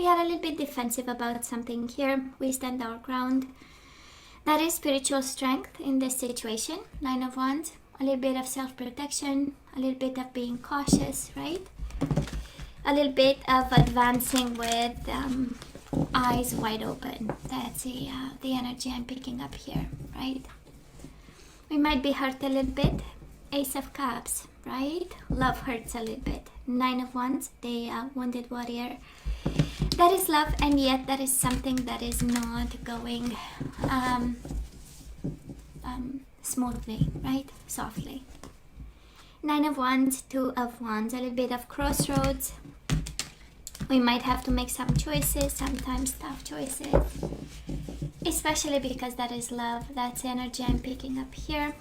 we are a little bit defensive about something here. We stand our ground. That is spiritual strength in this situation. 9 of Wands, a little bit of self-protection, a little bit of being cautious, right? A little bit of advancing with eyes wide open. That's the energy I'm picking up here, right? We might be hurt a little bit. Ace of Cups, right? Love hurts a little bit. 9 of Wands, the wounded warrior. That is love, and yet that is something that is not going smoothly, right? Softly. 9 of Wands, 2 of Wands, a little bit of crossroads. We might have to make some choices, sometimes tough choices, especially because that is love. That's energy I'm picking up here.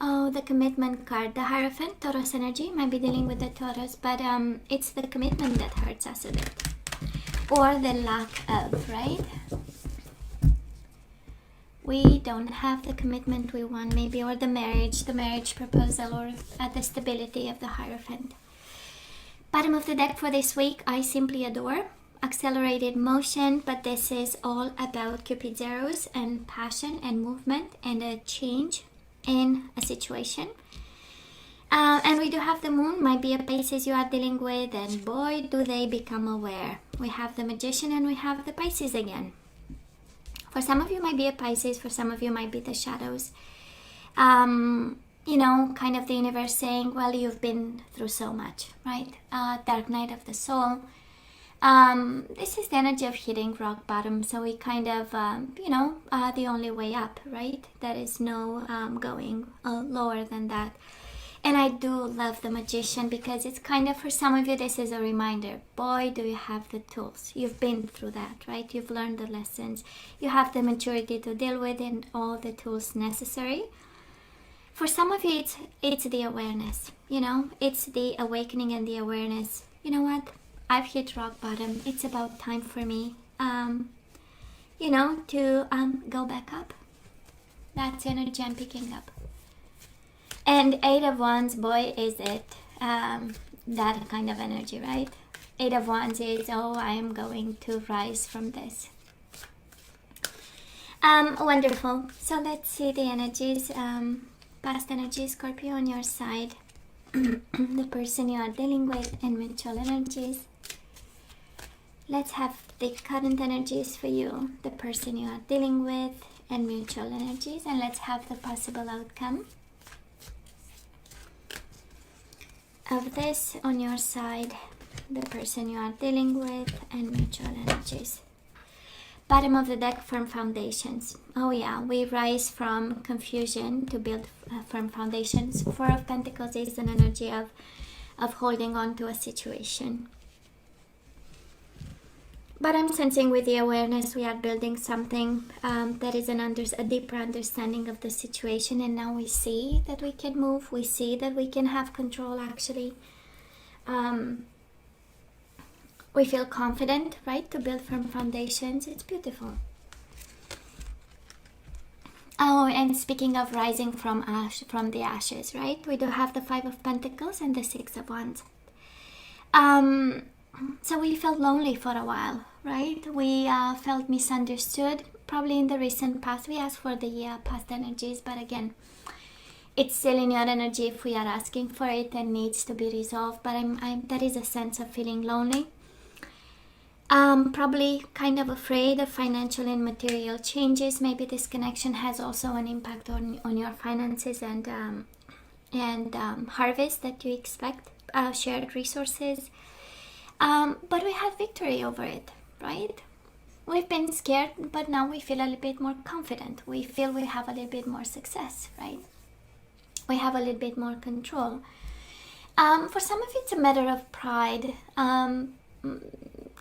Oh, the commitment card, the Hierophant, Taurus energy. Might be dealing with the Taurus, but it's the commitment that hurts us a bit, or the lack of, right? We don't have the commitment we want, maybe, or the marriage proposal, or the stability of the Hierophant. Bottom of the deck for this week, I simply adore. Accelerated motion, but this is all about Cupid's arrows and passion and movement and a change in a situation. And we do have the moon, might be a Pisces you are dealing with, and boy, do they become aware. We have the Magician and we have the Pisces again. For some of you might be a Pisces, for some of you might be the shadows. You know, kind of the universe saying, well, you've been through so much, right? Dark night of the soul. This is the energy of hitting rock bottom, so we kind of, the only way up, right? There is no going lower than that. And I do love the Magician because it's kind of, for some of you, this is a reminder. Boy, do you have the tools. You've been through that, right? You've learned the lessons. You have the maturity to deal with and all the tools necessary. For some of you, it's the awareness, you know, it's the awakening and the awareness. You know what? I've hit rock bottom. It's about time for me, to go back up. That's energy I'm picking up. And 8 of Wands, boy, is it that kind of energy, right? 8 of Wands is, oh, I am going to rise from this. Wonderful. So let's see the energies. Past energy, Scorpio, on your side, the person you are dealing with, and mutual energies. Let's have the current energies for you, the person you are dealing with, and mutual energies, and let's have the possible outcome of this on your side, the person you are dealing with, and mutual energies. Bottom of the deck, firm foundations. Oh yeah, we rise from confusion to build firm foundations. 4 of Pentacles is an energy of holding on to a situation. But I'm sensing with the awareness we are building something that is a deeper understanding of the situation, and now we see that we can move, we see that we can have control actually. We feel confident, right, to build firm foundations. It's beautiful. Oh, and speaking of rising from the ashes, right? We do have the 5 of Pentacles and the 6 of Wands. So we felt lonely for a while, right? We felt misunderstood. Probably in the recent past, we asked for the past energies, but again, it's still in your energy if we are asking for it and needs to be resolved. But there is a sense of feeling lonely. Probably kind of afraid of financial and material changes. Maybe this connection has also an impact on your finances and harvest that you expect, shared resources. But we have victory over it, right? We've been scared, but now we feel a little bit more confident. We feel we have a little bit more success, right? We have a little bit more control. For some of it's a matter of pride.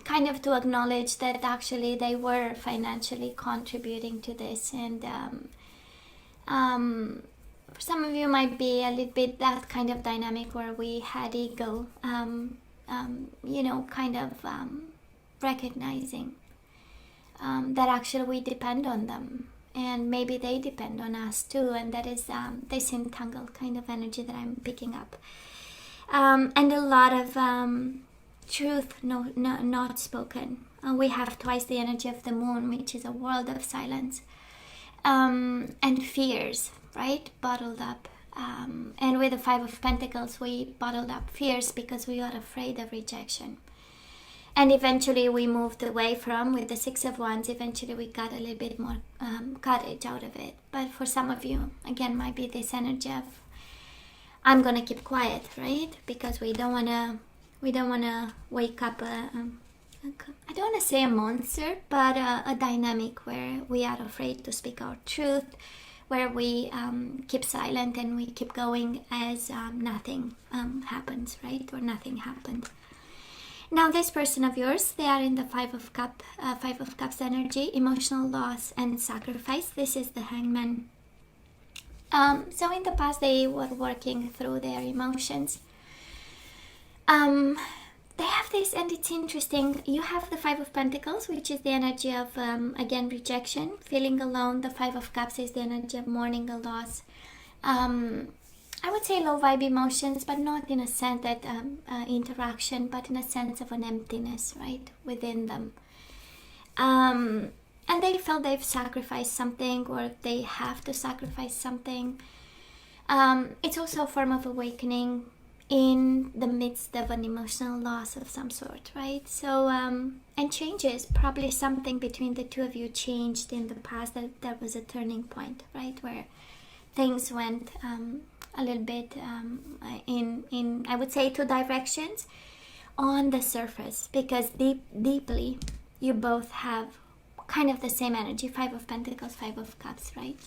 Kind of to acknowledge that actually they were financially contributing to this, and for some of you might be a little bit that kind of dynamic where we had ego, recognizing that actually we depend on them and maybe they depend on us too, and that is this entangled kind of energy that I'm picking up, and a lot of truth not spoken. We have twice the energy of the moon, which is a world of silence, and fears, right, bottled up. And with the Five of Pentacles, we bottled up fears because we are afraid of rejection. And eventually we moved away from, with the Six of Wands, eventually we got a little bit more courage out of it. But for some of you, again, might be this energy of, I'm going to keep quiet, right? Because we don't want to wake up I don't want to say a monster, but a dynamic where we are afraid to speak our truth, where we keep silent and we keep going as nothing happens, right? Or nothing happened. Now, this person of yours, they are in the Five of Cups energy, emotional loss and sacrifice. This is the Hangman. So in the past, they were working through their emotions. They have this, and it's interesting. You have the Five of Pentacles, which is the energy of, again, rejection, feeling alone. The Five of Cups is the energy of mourning a loss. I would say low vibe emotions, but not in a sense that interaction, but in a sense of an emptiness, right, within them. And they felt they've sacrificed something, or they have to sacrifice something. It's also a form of awakening in the midst of an emotional loss of some sort, right? So, and changes, probably something between the two of you changed in the past. That was a turning point, right, where things went a little bit in I would say two directions on the surface, because deeply you both have kind of the same energy, Five of Pentacles, Five of Cups, right?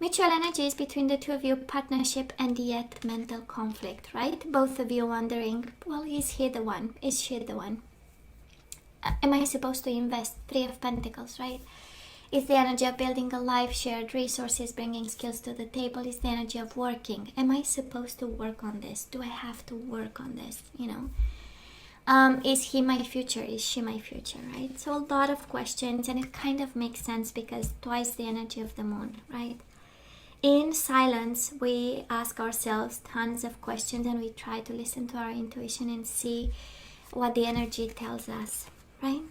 Mutual energies between the two of you, partnership, and yet mental conflict, right? Both of you wondering, well, is he the one? Is she the one? Am I supposed to invest? Three of Pentacles, right? Is the energy of building a life, shared resources, bringing skills to the table. Is the energy of working. Am I supposed to work on this? Do I have to work on this? You know, is he my future? Is she my future? Right? So a lot of questions, and it kind of makes sense because twice the energy of the moon, right? In silence, we ask ourselves tons of questions, and we try to listen to our intuition and see what the energy tells us, right?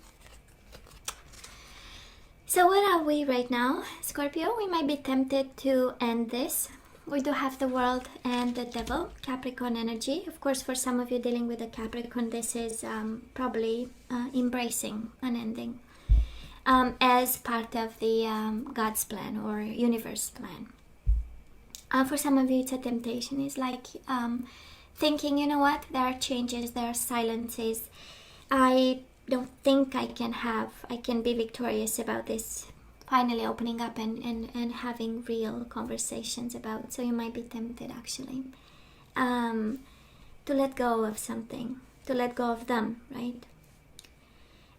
So where are we right now, Scorpio? We might be tempted to end this. We do have the World and the Devil, Capricorn energy. Of course, for some of you dealing with a Capricorn, this is probably embracing an ending as part of the God's plan or universe plan. For some of you, it's a temptation. It's like thinking, you know what, there are changes, there are silences. I don't think I can be victorious about this finally opening up and having real conversations about. So you might be tempted actually to let go of something, to let go of them, right?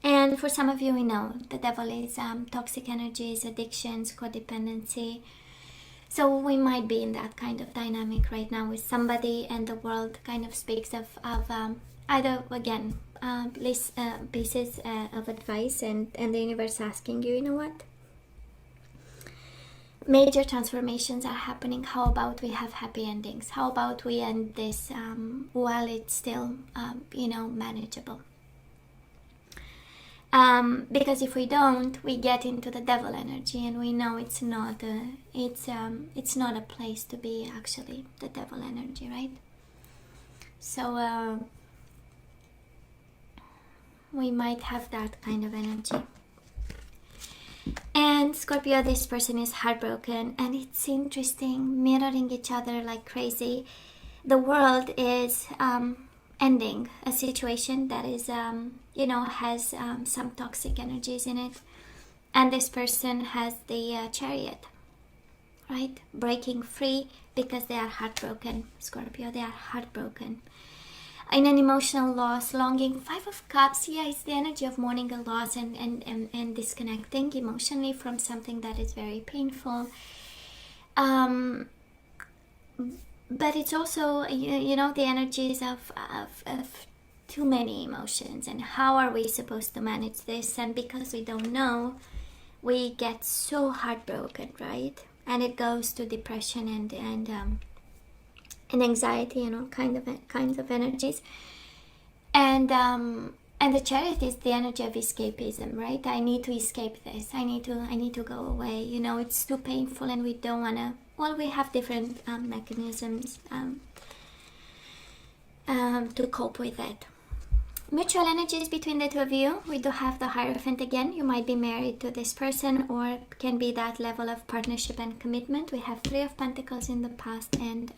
And for some of you, we know the devil is toxic energies, addictions, codependency. So we might be in that kind of dynamic right now with somebody, and the world kind of speaks of either, again, pieces of advice and the universe asking you, you know what? Major transformations are happening. How about we have happy endings? How about we end this while it's still, manageable? Because if we don't, we get into the devil energy, and we know it's not a place to be, actually, the devil energy, right? So we might have that kind of energy. And Scorpio, this person is heartbroken, and it's interesting, mirroring each other like crazy. The world is ending a situation that is, has some toxic energies in it. And this person has the Chariot, right? Breaking free because they are heartbroken, Scorpio. They are heartbroken. In an emotional loss, longing. Five of Cups, it's the energy of mourning a loss and disconnecting emotionally from something that is very painful. But it's also, the energies of too many emotions, and how are we supposed to manage this? And because we don't know, we get so heartbroken, right? And it goes to depression and anxiety and all kinds of energies. And the Chariot is the energy of escapism, right? I need to escape this. I need to go away. You know, it's too painful, and we don't want to. Well, we have different mechanisms to cope with it. Mutual energies between the two of you. We do have the Hierophant again. You might be married to this person, or can be that level of partnership and commitment. We have Three of Pentacles in the past, and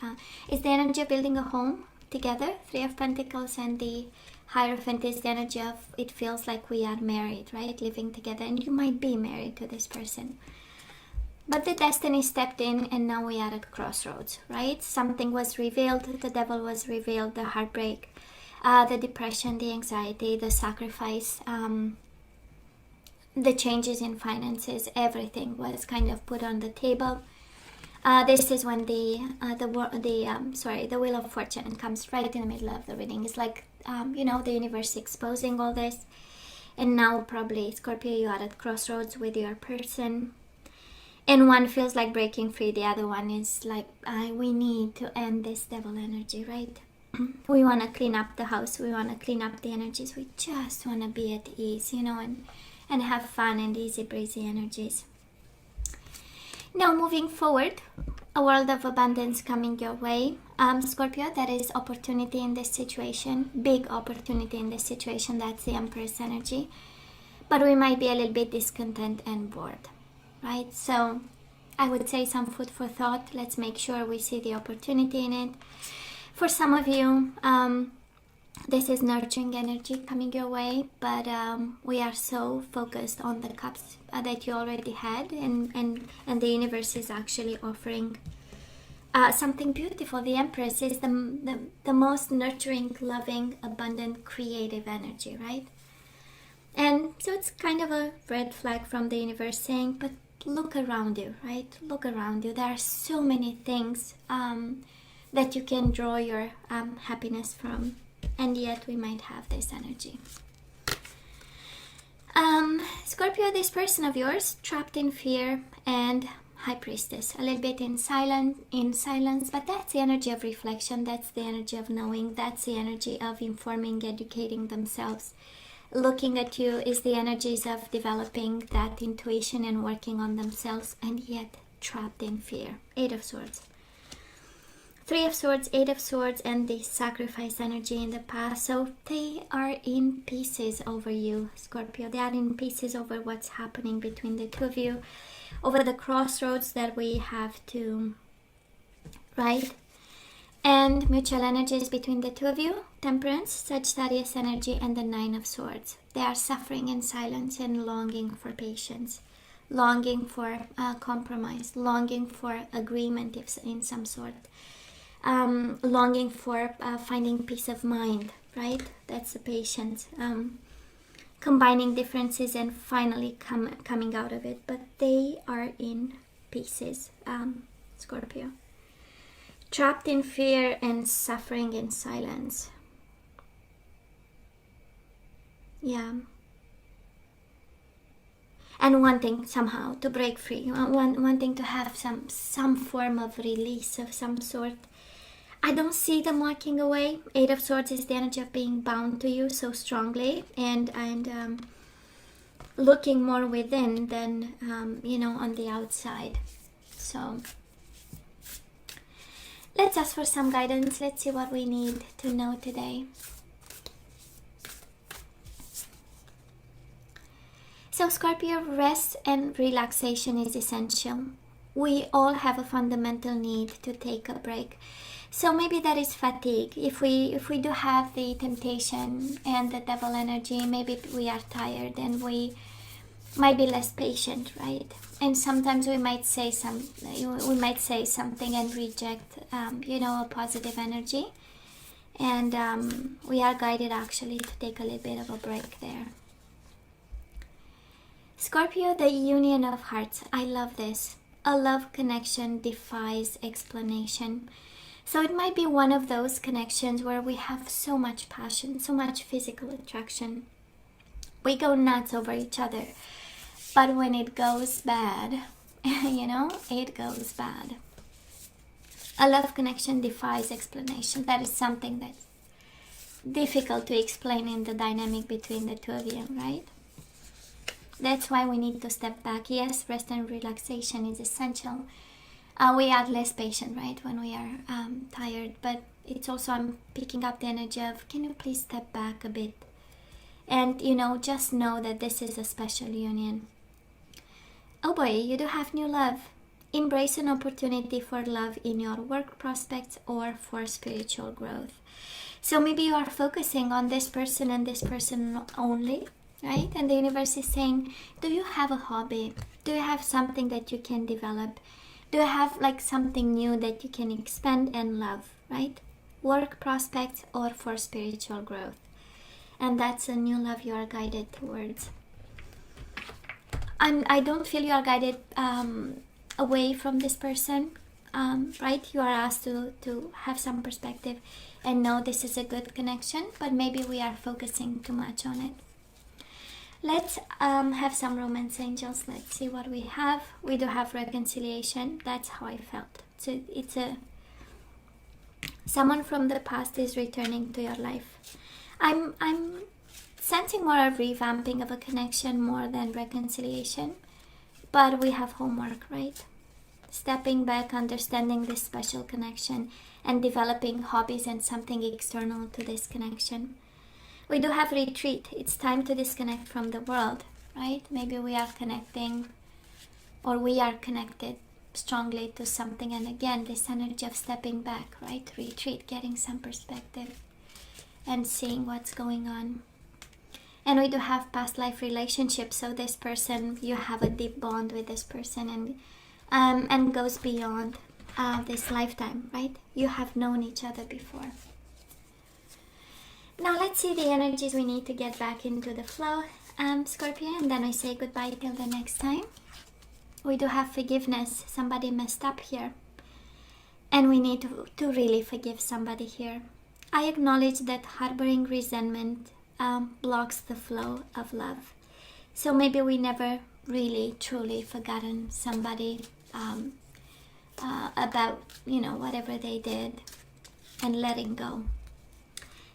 it's the energy of building a home together. Three of Pentacles, and the Hierophant is the energy of it feels like we are married, right? Living together, and you might be married to this person. But the destiny stepped in, and now we are at crossroads, right? Something was revealed, the devil was revealed, the heartbreak, the depression, the anxiety, the sacrifice, the changes in finances, everything was kind of put on the table. This is when the Wheel of Fortune comes right in the middle of the reading. It's like, you know, the universe exposing all this. And now probably, Scorpio, you are at crossroads with your person. And one feels like breaking free. The other one is like, we need to end this devil energy, right? We want to clean up the house. We want to clean up the energies. We just want to be at ease, you know, and have fun and easy breezy energies. Now moving forward, a world of abundance coming your way. Scorpio, there is opportunity in this situation. Big opportunity in this situation. That's the Empress energy. But we might be a little bit discontent and bored, right? So I would say some food for thought. Let's make sure we see the opportunity in it. For some of you, this is nurturing energy coming your way, but we are so focused on the cups that you already had, and the universe is actually offering something beautiful. The Empress is the most nurturing, loving, abundant, creative energy, right? And so it's kind of a red flag from the universe saying, but look around you, right? Look around you. There are so many things that you can draw your happiness from, and yet we might have this energy. Scorpio, this person of yours trapped in fear and High Priestess, a little bit in silence, but that's the energy of reflection. That's the energy of knowing. That's the energy of informing, educating themselves. Looking at you is the energies of developing that intuition and working on themselves, and yet trapped in fear. Eight of Swords. Three of Swords, Eight of Swords, and the sacrifice energy in the past. So they are in pieces over you, Scorpio. They are in pieces over what's happening between the two of you, over the crossroads that we have to, right? And mutual energies between the two of you, Temperance, Sagittarius energy, and the Nine of Swords. They are suffering in silence and longing for patience, longing for compromise, longing for agreement in some sort. Longing for finding peace of mind, right? That's the patience. Combining differences and finally coming out of it. But they are in pieces, Scorpio. Trapped in fear and suffering in silence. Yeah. And wanting somehow to break free. Wanting to have some form of release of some sort. I don't see them walking away. Eight of Swords is the energy of being bound to you so strongly and looking more within than, on the outside. So let's ask for some guidance. Let's see what we need to know today. So Scorpio, rest and relaxation is essential. We all have a fundamental need to take a break. So maybe that is fatigue. If we do have the temptation and the devil energy, maybe we are tired and we might be less patient, right? And sometimes we might say something and reject, a positive energy. And we are guided actually to take a little bit of a break there. Scorpio, the union of hearts. I love this. A love connection defies explanation. So it might be one of those connections where we have so much passion, so much physical attraction. We go nuts over each other. But when it goes bad, it goes bad. A love connection defies explanation. That is something that difficult to explain in the dynamic between the two of you, right? That's why we need to step back. Yes, rest and relaxation is essential. We are less patient, right, when we are tired. But it's also, I'm picking up the energy of, can you please step back a bit? And, you know, just know that this is a special union. Oh boy, you do have new love. Embrace an opportunity for love in your work prospects or for spiritual growth. So maybe you are focusing on this person and this person only, right? And the universe is saying, do you have a hobby? Do you have something that you can develop? Do you have like something new that you can expand and love, right? Work prospects or for spiritual growth. And that's a new love you are guided towards. I don't feel you are guided away from this person, right? You are asked to have some perspective and know this is a good connection, but maybe we are focusing too much on it. Let's have some romance angels. Let's see what we have. We do have reconciliation. That's how I felt. So it's someone from the past is returning to your life. I'm sensing more of revamping of a connection more than reconciliation, but we have homework, right? Stepping back, understanding this special connection, and developing hobbies and something external to this connection. We do have retreat. It's time to disconnect from the world, right? Maybe we are connecting, or we are connected strongly to something, and again, this energy of stepping back, right? Retreat, getting some perspective and seeing what's going on. And we do have past life relationships. So this person, you have a deep bond with this person, and goes beyond this lifetime, right? You have known each other before. Now let's see the energies we need to get back into the flow, Scorpio, and then I say goodbye till the next time. We do have forgiveness. Somebody messed up here, and we need to really forgive somebody here. I acknowledge that harboring resentment blocks the flow of love. So maybe we never really truly forgotten somebody about, you know, whatever they did, and letting go.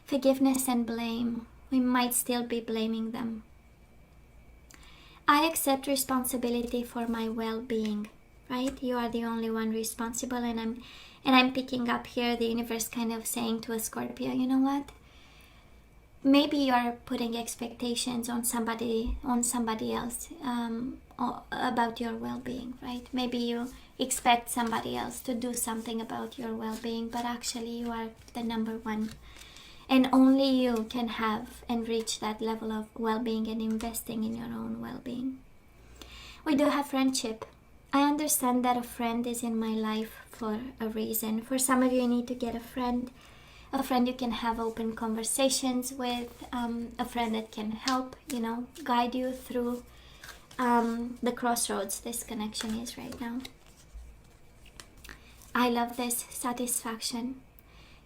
Forgiveness and blame. We might still be blaming them. I accept responsibility for my well-being, right? You are the only one responsible, and I'm picking up here the universe kind of saying to a Scorpio, you know what? Maybe you are putting expectations on somebody else about your well-being, right? Maybe you expect somebody else to do something about your well-being, but actually you are the number one. And only you can have and reach that level of well-being and investing in your own well-being. We do have friendship. I understand that a friend is in my life for a reason. For some of you, you need to get a friend you can have open conversations with, a friend that can help, you know, guide you through the crossroads this connection is right now. I love this satisfaction.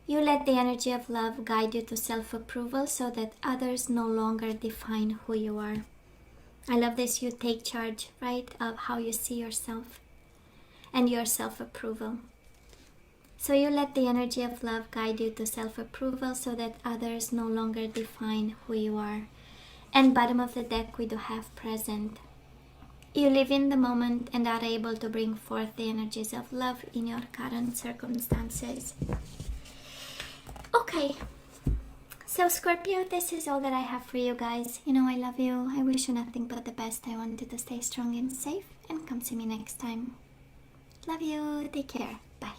You let the energy of love guide you to self-approval so that others no longer define who you are. I love this. You take charge, right, of how you see yourself and your self-approval. So you let the energy of love guide you to self-approval so that others no longer define who you are. And bottom of the deck, we do have present. You live in the moment and are able to bring forth the energies of love in your current circumstances. Okay, so Scorpio, this is all that I have for you guys. You know, I love you. I wish you nothing but the best. I want you to stay strong and safe, and come see me next time. Love you. Take care. Bye.